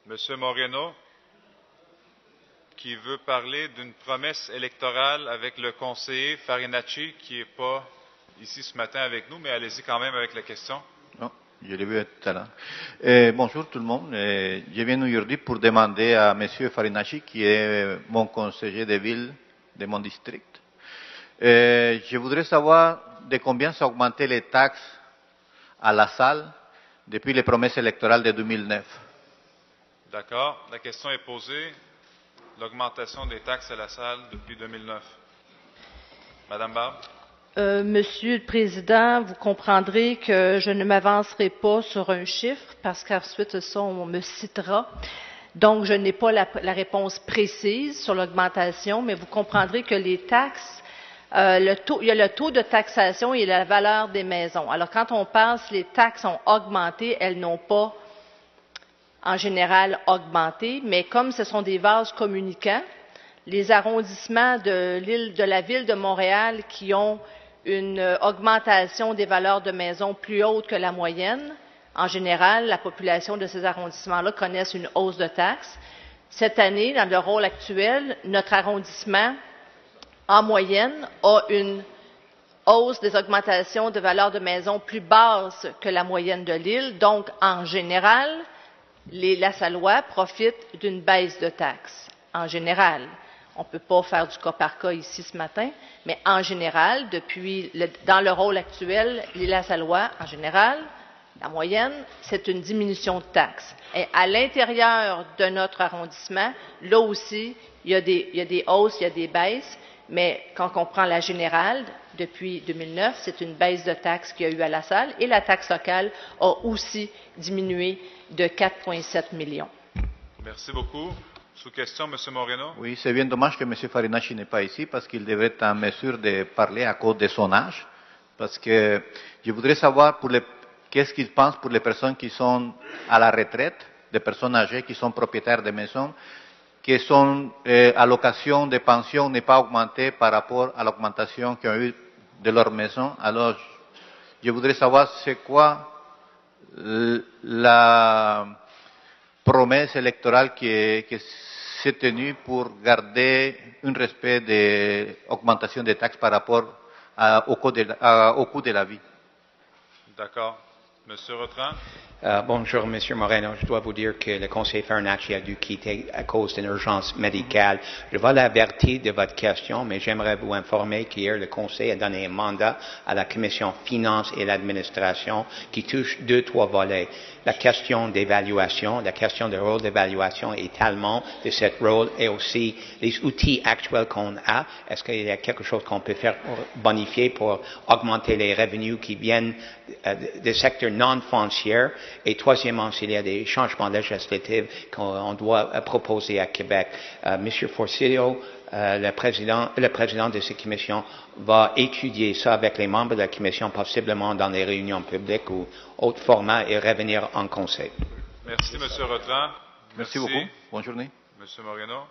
Monsieur Moreno, qui veut parler d'une promesse électorale avec le conseiller Farinacci, qui n'est pas ici ce matin avec nous, mais allez-y quand même avec la question. Non, je l'ai vu tout à l'heure. Bonjour tout le monde. Je viens aujourd'hui pour demander à Monsieur Farinacci, qui est mon conseiller de ville de mon district. Je voudrais savoir de combien ça a augmenté les taxes à la salle depuis les promesses électorales de 2009. D'accord. La question est posée. L'augmentation des taxes à la salle depuis 2009. Madame Barbe. Monsieur le Président, vous comprendrez que je ne m'avancerai pas sur un chiffre parce qu'ensuite, ça, on me citera. Donc, je n'ai pas la réponse précise sur l'augmentation, mais vous comprendrez que les taxes, il y a le taux de taxation et la valeur des maisons. Alors, quand on pense que les taxes ont augmenté, elles n'ont pas, en général, augmenté, mais comme ce sont des vases communicants, les arrondissements de la ville de Montréal qui ont une augmentation des valeurs de maisons plus haute que la moyenne, en général, la population de ces arrondissements-là connaissent une hausse de taxes. Cette année, dans le rôle actuel, notre arrondissement, en moyenne, a une hausse des augmentations de valeurs de maisons plus basse que la moyenne de l'île. Donc, en général, les Lassallois profitent d'une baisse de taxes, en général. On ne peut pas faire du cas par cas ici ce matin, mais en général, dans le rôle actuel, les Lassallois, en général, la moyenne, c'est une diminution de taxes. Et à l'intérieur de notre arrondissement, là aussi, il y a des hausses, il y a des baisses, mais quand on prend la générale, depuis 2009, c'est une baisse de taxes qu'il y a eu à la salle et la taxe locale a aussi diminué de 4,7 millions. Merci beaucoup. Sous question, M. Moreno. Oui, c'est bien dommage que M. Farinacci n'est pas ici parce qu'il devrait être en mesure de parler à cause de son âge. Parce que je voudrais savoir qu'est-ce qu'il pense pour les personnes qui sont à la retraite, des personnes âgées qui sont propriétaires de maisons, que son allocation de pension n'est pas augmentée par rapport à l'augmentation qu'ils ont eue de leur maison. Alors, je voudrais savoir c'est quoi la promesse électorale qui s'est tenue pour garder un respect de l'augmentation des taxes par rapport au coût de la vie. D'accord. Monsieur Rotran. Bonjour, Monsieur Moreno. Je dois vous dire que le conseiller Farinacci a dû quitter à cause d'une urgence médicale. Je vais l'avertir de votre question, mais j'aimerais vous informer qu'hier, le conseil a donné un mandat à la commission Finances et l'administration qui touche 2-3 volets. La question d'évaluation, la question du rôle d'évaluation et étalement de ce rôle et aussi les outils actuels qu'on a. Est-ce qu'il y a quelque chose qu'on peut faire pour bonifier, pour augmenter les revenus qui viennent des secteurs non fonciers? Et troisièmement, s'il y a des changements législatifs qu'on doit proposer à Québec. Monsieur Forcillo, le président de cette commission, va étudier ça avec les membres de la commission, possiblement dans les réunions publiques ou autres formats, et revenir en conseil. Merci, M. Rotran. Merci beaucoup. Bonne journée. M. Moreno.